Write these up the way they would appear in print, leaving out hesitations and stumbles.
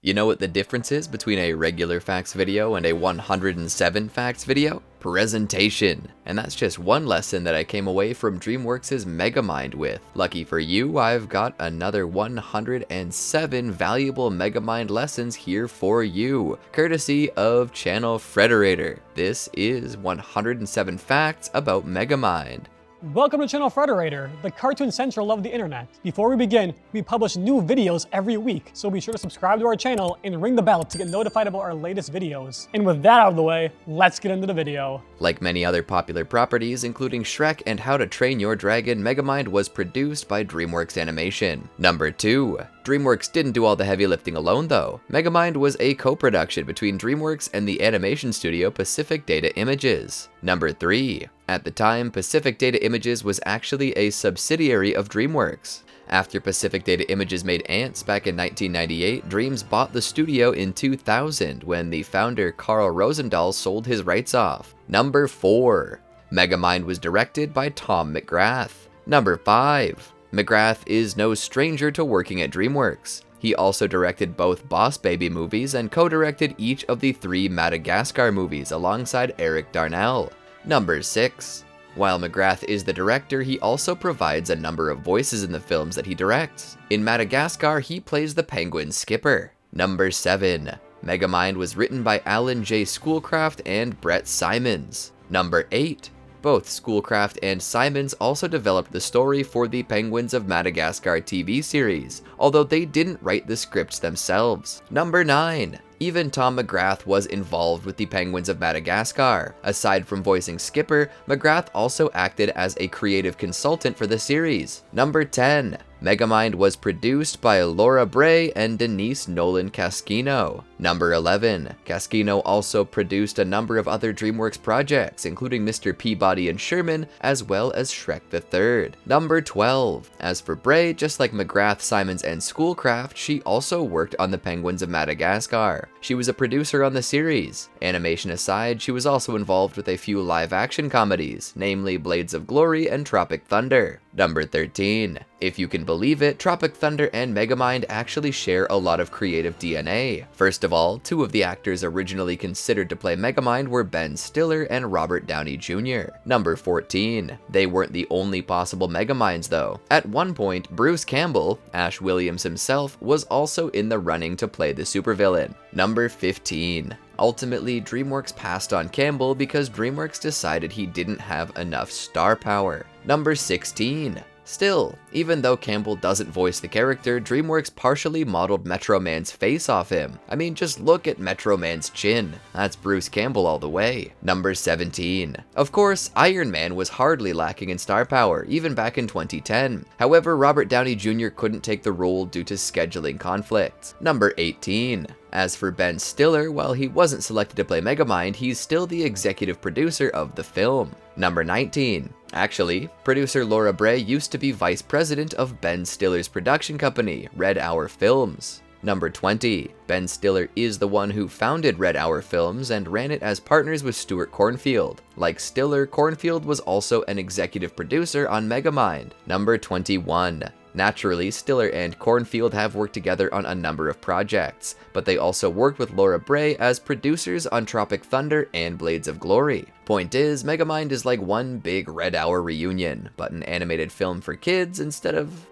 You know what the difference is between a regular facts video and a 107 facts video? Presentation. And that's just one lesson that I came away from DreamWorks' Megamind with. Lucky for you, I've got another 107 valuable Megamind lessons here for you, courtesy of ChannelFrederator. This is 107 facts about Megamind. Welcome to ChannelFrederator, the cartoon central of the internet. Before we begin, we publish new videos every week, so be sure to subscribe to our channel and ring the bell to get notified about our latest videos. And with that out of the way, let's get into the video. Like many other popular properties, including Shrek and How to Train Your Dragon, Megamind was produced by DreamWorks Animation. Number 2. DreamWorks didn't do all the heavy lifting alone though. Megamind was a co-production between DreamWorks and the animation studio Pacific Data Images. Number 3. At the time, Pacific Data Images was actually a subsidiary of DreamWorks. After Pacific Data Images made Ants back in 1998, Dreams bought the studio in 2000 when the founder Carl Rosendahl sold his rights off. Number 4. Megamind was directed by Tom McGrath. Number 5. McGrath is no stranger to working at DreamWorks. He also directed both Boss Baby movies and co-directed each of the 3 Madagascar movies alongside Eric Darnell. Number 6. While McGrath is the director, he also provides a number of voices in the films that he directs. In Madagascar, he plays the penguin Skipper. Number 7. Megamind was written by Alan J. Schoolcraft and Brett Simons. Number 8. Both Schoolcraft and Simons also developed the story for the Penguins of Madagascar TV series, although they didn't write the scripts themselves. Number 9. Even Tom McGrath was involved with the Penguins of Madagascar. Aside from voicing Skipper, McGrath also acted as a creative consultant for the series. Number 10. Megamind was produced by Laura Bray and Denise Nolan Casquino. Number 11. Casquino also produced a number of other DreamWorks projects, including Mr. Peabody and Sherman, as well as Shrek the Third. Number 12. As for Bray, just like McGrath, Simons, and Schoolcraft, she also worked on the Penguins of Madagascar. She was a producer on the series. Animation aside, she was also involved with a few live-action comedies, namely Blades of Glory and Tropic Thunder. Number 13. If you can believe it, Tropic Thunder and Megamind actually share a lot of creative DNA. First of all, 2 of the actors originally considered to play Megamind were Ben Stiller and Robert Downey Jr. Number 14. They weren't the only possible Megaminds though. At one point, Bruce Campbell, Ash Williams himself, was also in the running to play the supervillain. Number 15. Ultimately, DreamWorks passed on Campbell because DreamWorks decided he didn't have enough star power. Number 16. Still, even though Campbell doesn't voice the character, DreamWorks partially modeled Metro Man's face off him. I mean, just look at Metro Man's chin. That's Bruce Campbell all the way. Number 17. Of course, Iron Man was hardly lacking in star power, even back in 2010. However, Robert Downey Jr. couldn't take the role due to scheduling conflicts. Number 18. As for Ben Stiller, while he wasn't selected to play Megamind, he's still the executive producer of the film. Number 19. Actually, producer Laura Bray used to be vice president of Ben Stiller's production company, Red Hour Films. Number 20. Ben Stiller is the one who founded Red Hour Films and ran it as partners with Stuart Cornfield. Like Stiller, Cornfield was also an executive producer on Megamind. Number 21. Naturally, Stiller and Cornfield have worked together on a number of projects, but they also worked with Laura Bray as producers on Tropic Thunder and Blades of Glory. Point is, Megamind is like one big Red Hour reunion, but an animated film for kids instead of,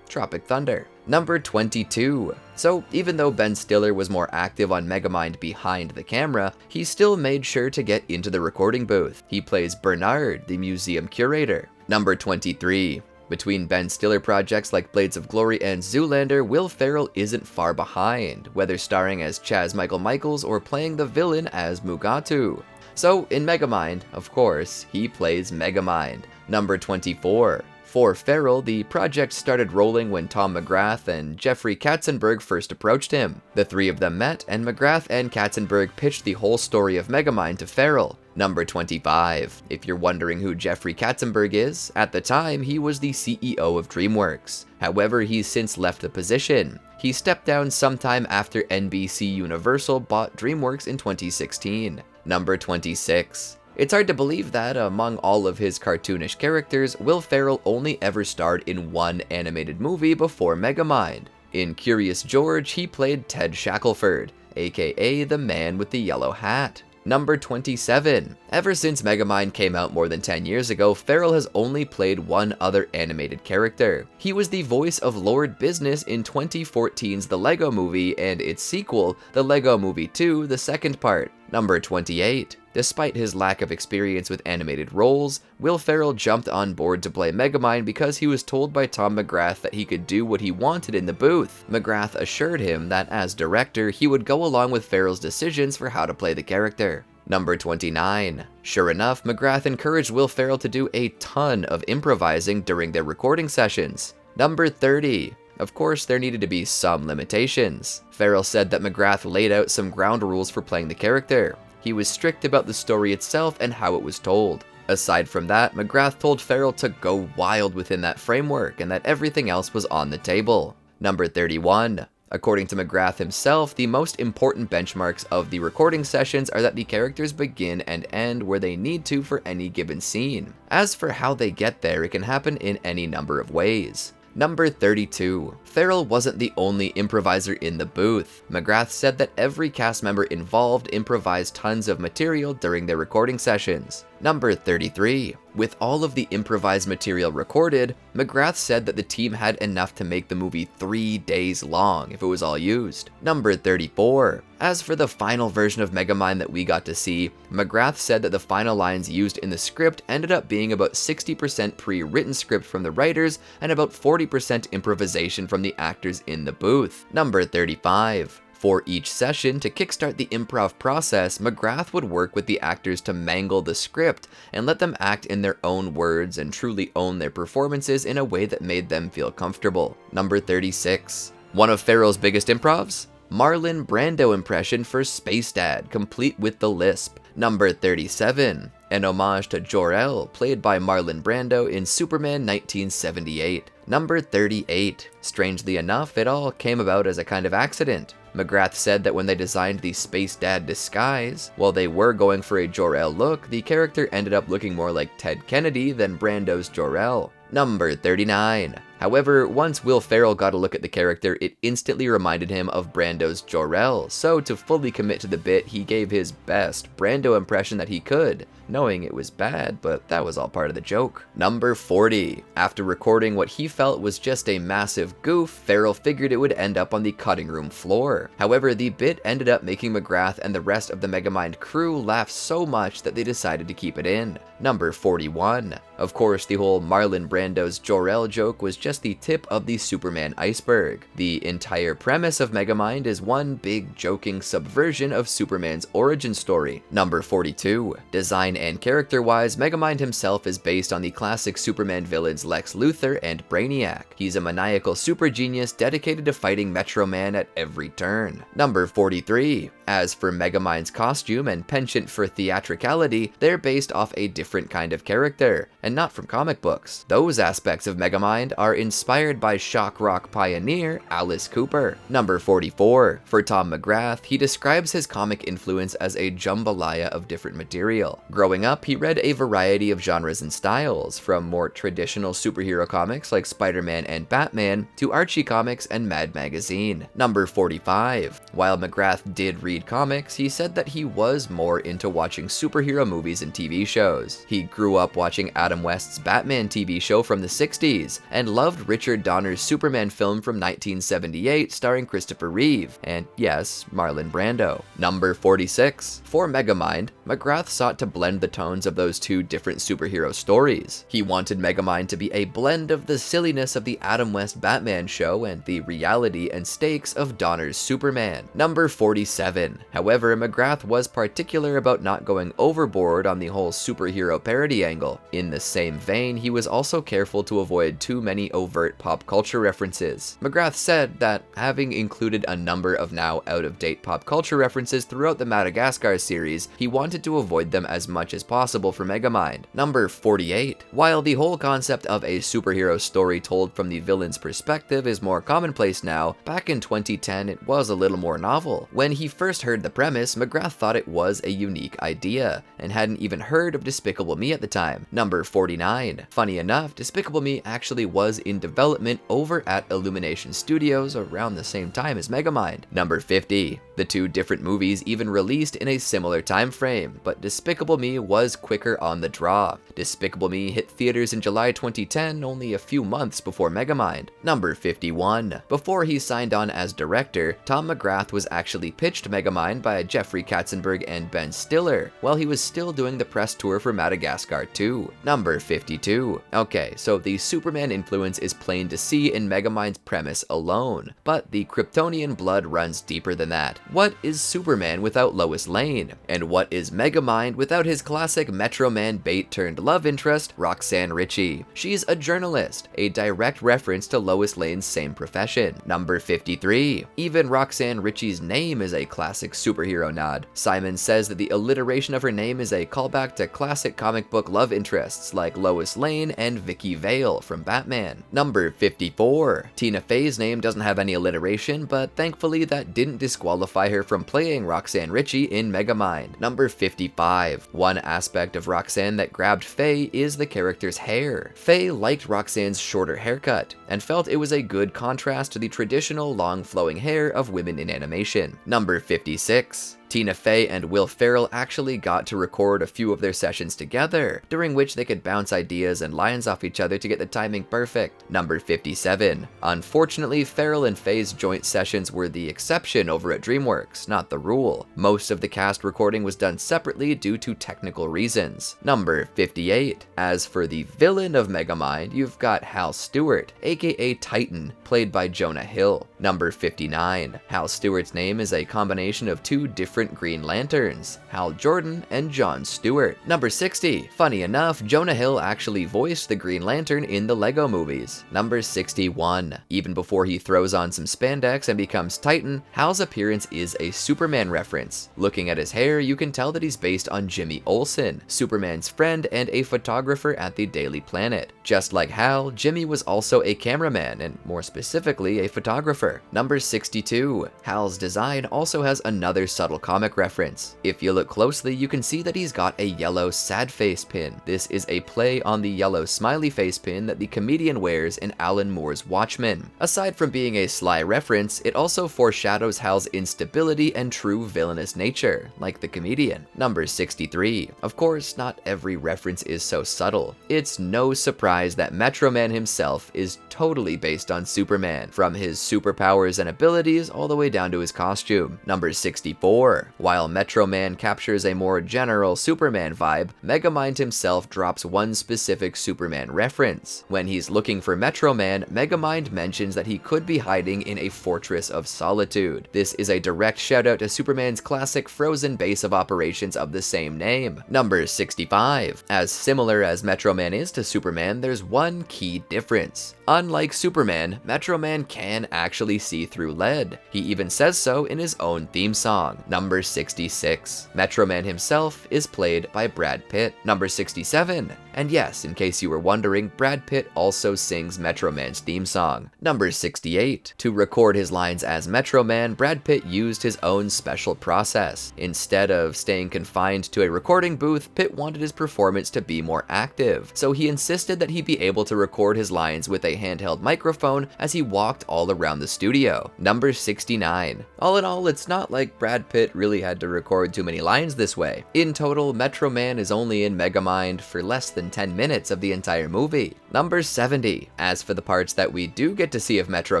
Tropic Thunder. Number 22. So, even though Ben Stiller was more active on Megamind behind the camera, he still made sure to get into the recording booth. He plays Bernard, the museum curator. Number 23. Between Ben Stiller projects like Blades of Glory and Zoolander, Will Ferrell isn't far behind, whether starring as Chaz Michael Michaels or playing the villain as Mugatu. So, in Megamind, of course, he plays Megamind. Number 24. For Ferrell, the project started rolling when Tom McGrath and Jeffrey Katzenberg first approached him. The 3 of them met, and McGrath and Katzenberg pitched the whole story of Megamind to Ferrell. Number 25. If you're wondering who Jeffrey Katzenberg is, at the time he was the CEO of DreamWorks. However, he's since left the position. He stepped down sometime after NBC Universal bought DreamWorks in 2016. Number 26. It's hard to believe that, among all of his cartoonish characters, Will Ferrell only ever starred in one animated movie before Megamind. In Curious George, he played Ted Shackelford, aka the man with the yellow hat. Number 27. Ever since Megamind came out more than 10 years ago, Farrell has only played one other animated character. He was the voice of Lord Business in 2014's The Lego Movie and its sequel, The Lego Movie 2, the second part. Number 28. Despite his lack of experience with animated roles, Will Ferrell jumped on board to play Megamind because he was told by Tom McGrath that he could do what he wanted in the booth. McGrath assured him that as director, he would go along with Ferrell's decisions for how to play the character. Number 29. Sure enough, McGrath encouraged Will Ferrell to do a ton of improvising during their recording sessions. Number 30. Of course, there needed to be some limitations. Ferrell said that McGrath laid out some ground rules for playing the character. He was strict about the story itself and how it was told. Aside from that, McGrath told Ferrell to go wild within that framework and that everything else was on the table. Number 31. According to McGrath himself, the most important benchmarks of the recording sessions are that the characters begin and end where they need to for any given scene. As for how they get there, it can happen in any number of ways. Number 32. Ferrell wasn't the only improviser in the booth. McGrath said that every cast member involved improvised tons of material during their recording sessions. Number 33. With all of the improvised material recorded, McGrath said that the team had enough to make the movie 3 days long if it was all used. Number 34. As for the final version of Megamind that we got to see, McGrath said that the final lines used in the script ended up being about 60% pre-written script from the writers and about 40% improvisation from the actors in the booth. Number 35. For each session, to kickstart the improv process, McGrath would work with the actors to mangle the script and let them act in their own words and truly own their performances in a way that made them feel comfortable. Number 36. One of Ferrell's biggest improvs? Marlon Brando impression for Space Dad, complete with the lisp. Number 37. An homage to Jor-El, played by Marlon Brando in Superman 1978. Number 38. Strangely enough, it all came about as a kind of accident. McGrath said that when they designed the Space Dad disguise, while they were going for a Jor-El look, the character ended up looking more like Ted Kennedy than Brando's Jor-El. Number 39. However, once Will Ferrell got a look at the character, it instantly reminded him of Brando's Jor-El, so to fully commit to the bit, he gave his best Brando impression that he could, knowing it was bad, but that was all part of the joke. Number 40. After recording what he felt was just a massive goof, Ferrell figured it would end up on the cutting room floor. However, the bit ended up making McGrath and the rest of the Megamind crew laugh so much that they decided to keep it in. Number 41. Of course, the whole Marlon Brando's Jor-El joke was just the tip of the Superman iceberg. The entire premise of Megamind is one big joking subversion of Superman's origin story. Number 42. Design and character-wise, Megamind himself is based on the classic Superman villains Lex Luthor and Brainiac. He's a maniacal super genius dedicated to fighting Metro Man at every turn. Number 43. As for Megamind's costume and penchant for theatricality, they're based off a different kind of character, and not from comic books. Those aspects of Megamind are inspired by shock rock pioneer Alice Cooper. Number 44. For Tom McGrath, he describes his comic influence as a jambalaya of different material. Growing up, he read a variety of genres and styles, from more traditional superhero comics like Spider-Man and Batman, to Archie comics and Mad Magazine. Number 45. While McGrath did read comics, he said that he was more into watching superhero movies and TV shows. He grew up watching Adam West's Batman TV show from the 60s, and loved Richard Donner's Superman film from 1978 starring Christopher Reeve, and yes, Marlon Brando. Number 46. For Megamind, McGrath sought to blend the tones of those two different superhero stories. He wanted Megamind to be a blend of the silliness of the Adam West Batman show and the reality and stakes of Donner's Superman. Number 47. However, McGrath was particular about not going overboard on the whole superhero parody angle. In the same vein, he was also careful to avoid too many overt pop culture references. McGrath said that, having included a number of now out-of-date pop culture references throughout the Madagascar series, he wanted to avoid them as much as possible for Megamind. Number 48. While the whole concept of a superhero story told from the villain's perspective is more commonplace now, back in 2010 it was a little more novel. When he first first heard the premise, McGrath thought it was a unique idea, and hadn't even heard of Despicable Me at the time. Number 49. Funny enough, Despicable Me actually was in development over at Illumination Studios around the same time as Megamind. Number 50. The two different movies even released in a similar time frame, but Despicable Me was quicker on the draw. Despicable Me hit theaters in July 2010, only a few months before Megamind. Number 51. Before he signed on as director, Tom McGrath was actually pitched Megamind by Jeffrey Katzenberg and Ben Stiller, while he was still doing the press tour for Madagascar 2. Number 52. Okay, so the Superman influence is plain to see in Megamind's premise alone, but the Kryptonian blood runs deeper than that. What is Superman without Lois Lane? And what is Megamind without his classic Metro Man bait turned love interest, Roxanne Ritchie? She's a journalist, a direct reference to Lois Lane's same profession. Number 53. Even Roxanne Ritchie's name is a classic superhero nod. Simon says that the alliteration of her name is a callback to classic comic book love interests like Lois Lane and Vicky Vale from Batman. Number 54. Tina Fey's name doesn't have any alliteration, but thankfully that didn't disqualify her from playing Roxanne Ritchie in Megamind. Number 55. One aspect of Roxanne that grabbed Faye is the character's hair. Faye liked Roxanne's shorter haircut, and felt it was a good contrast to the traditional long flowing hair of women in animation. Number 56. Tina Fey and Will Ferrell actually got to record a few of their sessions together, during which they could bounce ideas and lines off each other to get the timing perfect. Number 57. Unfortunately, Ferrell and Fey's joint sessions were the exception over at DreamWorks, not the rule. Most of the cast recording was done separately due to technical reasons. Number 58. As for the villain of Megamind, you've got Hal Stewart, aka Titan, played by Jonah Hill. Number 59. Hal Stewart's name is a combination of two different Green Lanterns, Hal Jordan and Jon Stewart. Number 60. Funny enough, Jonah Hill actually voiced the Green Lantern in the Lego movies. Number 61. Even before he throws on some spandex and becomes Titan, Hal's appearance is a Superman reference. Looking at his hair, you can tell that he's based on Jimmy Olsen, Superman's friend and a photographer at the Daily Planet. Just like Hal, Jimmy was also a cameraman, and more specifically, a photographer. Number 62. Hal's design also has another subtle comic reference. If you look closely, you can see that he's got a yellow sad face pin. This is a play on the yellow smiley face pin that the comedian wears in Alan Moore's Watchmen. Aside from being a sly reference, it also foreshadows Hal's instability and true villainous nature, like the comedian. Number 63. Of course, not every reference is so subtle. It's no surprise that Metro Man himself is totally based on Superman, from his superpowers and abilities all the way down to his costume. Number 64. While Metro Man captures a more general Superman vibe, Megamind himself drops one specific Superman reference. When he's looking for Metro Man, Megamind mentions that he could be hiding in a fortress of solitude. This is a direct shout out to Superman's classic frozen base of operations of the same name. Number 65. As similar as Metro Man is to Superman, there's one key difference. Unlike Superman, Metro Man can actually see through lead. He even says so in his own theme song. Number 66. Metro Man himself is played by Brad Pitt. Number 67. And yes, in case you were wondering, Brad Pitt also sings Metro Man's theme song. Number 68. To record his lines as Metro Man, Brad Pitt used his own special process. Instead of staying confined to a recording booth, Pitt wanted his performance to be more active, so he insisted that he be able to record his lines with a handheld microphone as he walked all around the studio. Number 69. All in all, it's not like Brad Pitt really had to record too many lines this way. In total, Metro Man is only in Megamind for less than 10 minutes of the entire movie. Number 70. As for the parts that we do get to see of Metro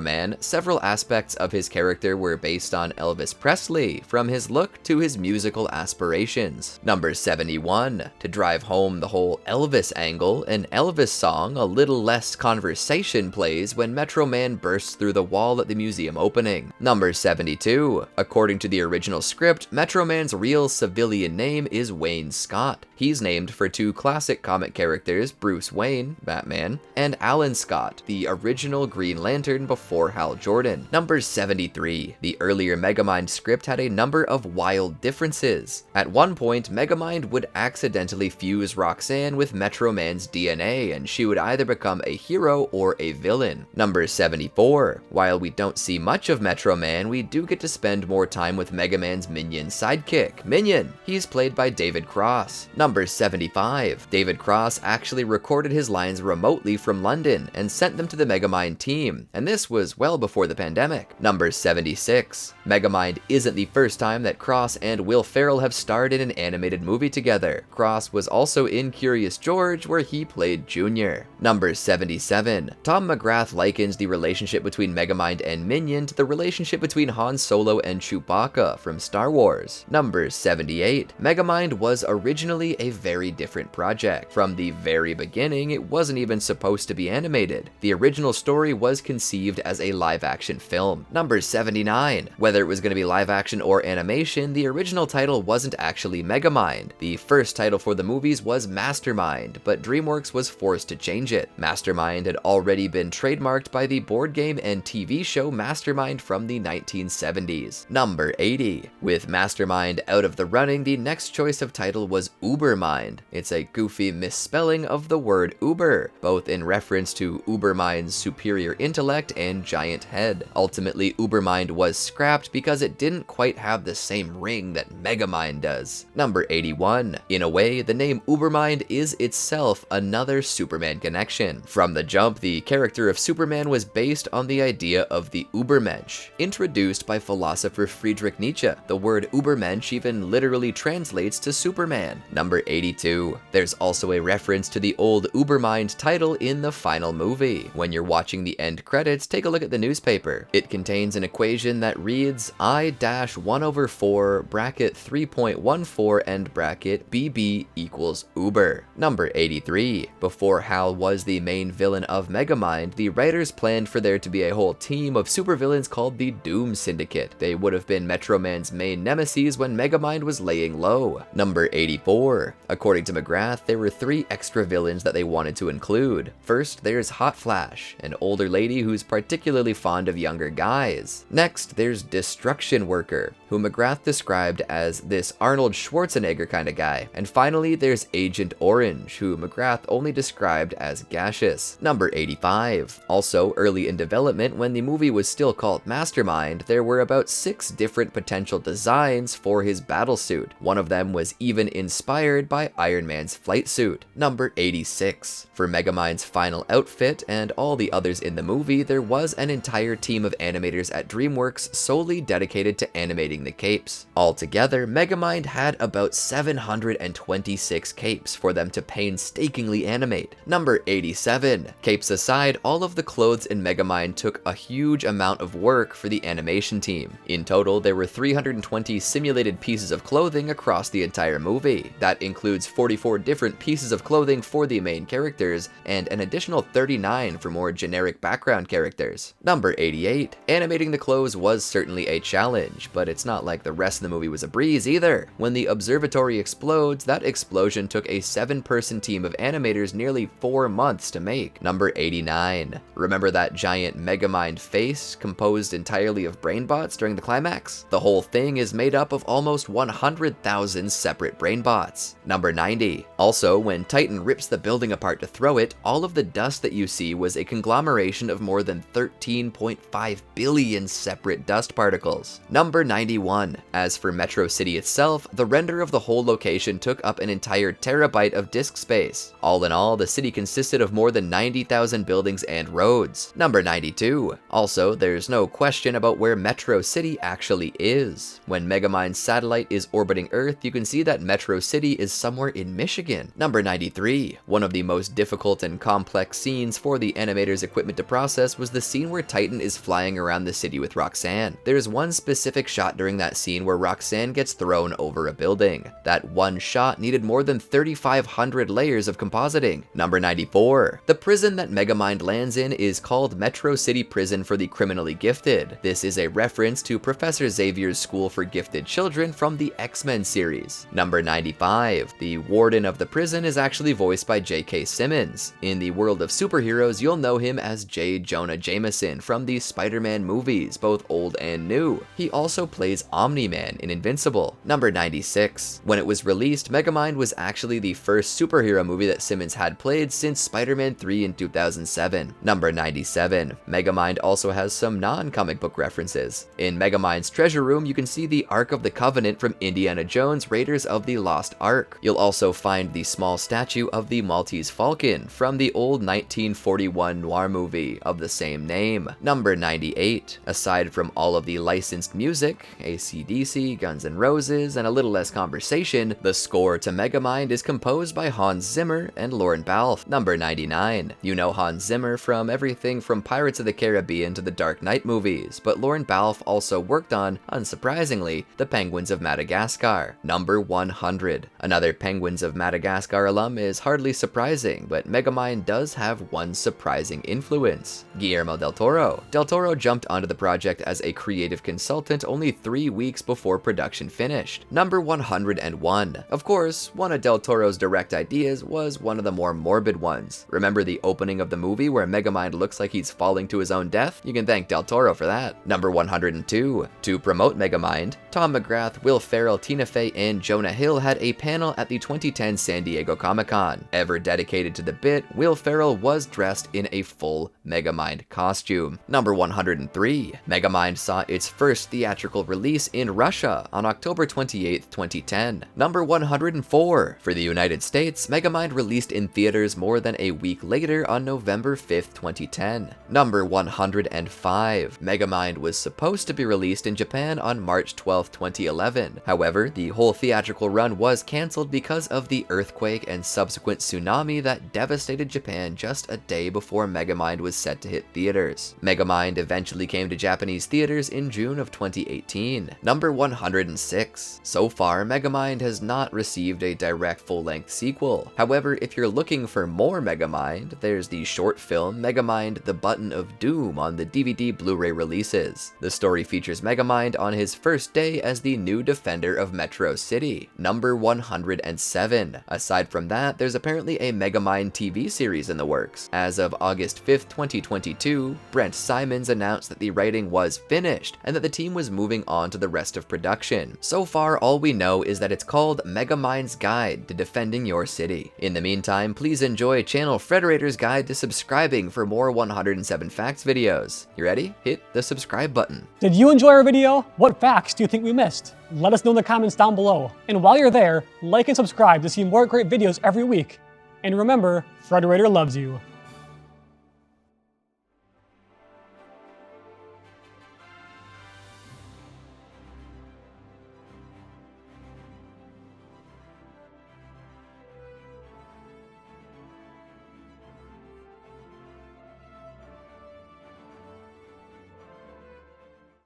Man, several aspects of his character were based on Elvis Presley, from his look to his musical aspirations. Number 71. To drive home the whole Elvis angle, an Elvis song, A Little Less Conversation, plays when Metro Man bursts through the wall at the museum opening. Number 72. According to the original script, Metro Man's real civilian name is Wayne Scott. He's named for two classic comic comic characters Bruce Wayne, Batman, and Alan Scott, the original Green Lantern before Hal Jordan. Number 73. The earlier Megamind script had a number of wild differences. At one point, Megamind would accidentally fuse Roxanne with Metro Man's DNA, and she would either become a hero or a villain. Number 74. While we don't see much of Metro Man, we do get to spend more time with Mega Man's minion sidekick, Minion. He's played by David Cross. Number 75. David Cross actually recorded his lines remotely from London and sent them to the Megamind team, and this was well before the pandemic. Number 76. Megamind isn't the first time that Cross and Will Ferrell have starred in an animated movie together. Cross was also in Curious George, where he played Junior. Number 77. Tom McGrath likens the relationship between Megamind and Minion to the relationship between Han Solo and Chewbacca from Star Wars. Number 78. Megamind was originally a very different project. From the very beginning, it wasn't even supposed to be animated. The original story was conceived as a live-action film. Number 79. Whether it was going to be live-action or animation, the original title wasn't actually Megamind. The first title for the movies was Mastermind, but DreamWorks was forced to change it. Mastermind had already been trademarked by the board game and TV show Mastermind from the 1970s. Number 80. With Mastermind out of the running, the next choice of title was Ubermind. It's a goofy misspelling of the word Uber, both in reference to Ubermind's superior intellect and giant head. Ultimately, Ubermind was scrapped because it didn't quite have the same ring that Megamind does. Number 81. In a way, the name Ubermind is itself another Superman connection. From the jump, the character of Superman was based on the idea of the Übermensch, introduced by philosopher Friedrich Nietzsche. The word Übermensch even literally translates to Superman. Number 82. There's also a reference to the old Ubermind title in the final movie. When you're watching the end credits, take a look at the newspaper. It contains an equation that reads I-1/4 bracket 3.14 and bracket BB equals Uber. Number 83. Before Hal was the main villain of Megamind, the writers planned for there to be a whole team of supervillains called the Doom Syndicate. They would have been Metro Man's main nemesis when Megamind was laying low. Number 84. According to McGrath, there were 3 extra villains that they wanted to include. First, there's Hot Flash, an older lady who's particularly fond of younger guys. Next, there's Destruction Worker, who McGrath described as this Arnold Schwarzenegger kind of guy. And finally, there's Agent Orange, who McGrath only described as gaseous. Number 85. Also, early in development, when the movie was still called Mastermind, there were about 6 different potential designs for his battlesuit. One of them was even inspired by Iron Man's flight suit. Number 86. For Megamind's final outfit and all the others in the movie, there was an entire team of animators at DreamWorks solely dedicated to animating the capes. Altogether, Megamind had about 726 capes for them to painstakingly animate. Number 87. Capes aside, all of the clothes in Megamind took a huge amount of work for the animation team. In total, there were 320 simulated pieces of clothing across the entire movie. That includes 44 different pieces of clothing for the main characters, and an additional 39 for more generic background characters. Number 88. Animating the clothes was certainly a challenge, but it's not like the rest of the movie was a breeze either. When the observatory explodes, that explosion took a 7-person team of animators nearly 4 months to make. Number 89. Remember that giant Megamind face composed entirely of brainbots during the climax? The whole thing is made up of almost 100,000 separate brainbots. Number 90. Also, when Titan rips the building apart to throw it, all of the dust that you see was a conglomeration of more than 13.5 billion separate dust particles. Number 91. As for Metro City itself, the render of the whole location took up an entire terabyte of disk space. All in all, the city consisted of more than 90,000 buildings and roads. Number 92. Also, there's no question about where Metro City actually is. When Megamind's satellite is orbiting Earth, you can see that Metro City is somewhere in Michigan. Number 93. One of the most difficult and complex scenes for the animators' equipment to process was the scene where Titan is flying around the city with Roxanne. There's one specific shot during that scene where Roxanne gets thrown over a building. That one shot needed more than 3,500 layers of compositing. Number 94. The prison that Megamind lands in is called Metro City Prison for the Criminally Gifted. This is a reference to Professor Xavier's School for Gifted Children from the X-Men series. Number 95. The warden of the prison is actually voiced by J.K. Simmons. In the world of superheroes, you'll know him as J. Jonah Jameson from the Spider-Man movies, both old and new. He also plays Omni-Man in Invincible. Number 96. When it was released, Megamind was actually the first superhero movie that Simmons had played since Spider-Man 3 in 2007. Number 97. Megamind also has some non-comic book references. In Megamind's treasure room, you can see the Ark of the Covenant from Indiana Jones' Raiders of the Lost Ark. You'll also find the small statue of the Maltese Falcon from the old 1941 noir movie of the same name. Number 98. Aside from all of the licensed music, AC/DC, Guns N' Roses, and a little less conversation, the score to Megamind is composed by Hans Zimmer and Lorne Balfe. Number 99. You know Hans Zimmer from everything from Pirates of the Caribbean to the Dark Knight movies, but Lorne Balfe also worked on, unsurprisingly, The Penguins of Madagascar. Number 100. Another Penguins of Madagascar alum is hardly surprising, but Megamind does have one surprising influence: Guillermo del Toro. Del Toro jumped onto the project as a creative consultant only 3 weeks before production finished. Number 101. Of course, one of Del Toro's direct ideas was one of the more morbid ones. Remember the opening of the movie where Megamind looks like he's falling to his own death? You can thank Del Toro for that. Number 102. To promote Megamind, Tom McGrath, Will Ferrell, Tina Fey, and Jonah Hill had a panel at the 2010 San Diego Comic-Con. Ever dedicated to the bit, Will Ferrell was dressed in a full Megamind costume. Number 103. Megamind saw its first theatrical release in Russia on October 28, 2010. Number 104. For the United States, Megamind released in theaters more than a week later on November 5, 2010. Number 105. Megamind was supposed to be released in Japan on March 12, 2011. However, the whole theatrical run was cancelled because of the earthquake and subsequent tsunami that devastated Japan just a day before Megamind was set to hit theaters. Megamind eventually came to Japanese theaters in June of 2018. Number 106. So far, Megamind has not received a direct full-length sequel. However, if you're looking for more Megamind, there's the short film Megamind: The Button of Doom on the DVD Blu-ray releases. The story features Megamind on his first day as the new defender of Metro City. Number 107. Aside from that, there's apparently a Megamind TV series in the works. As of August 5th, 2022, Brent Simons announced that the writing was finished and that the team was moving on to the rest of production. So far, all we know is that it's called Megamind's Guide to Defending Your City. In the meantime, please enjoy ChannelFrederator's guide to subscribing for more 107 Facts videos. You ready? Hit the subscribe button. Did you enjoy our video? What facts do you think we missed? Let us know in the comments down below. And while you're there, like and subscribe to see more great videos every week. And remember, Frederator loves you.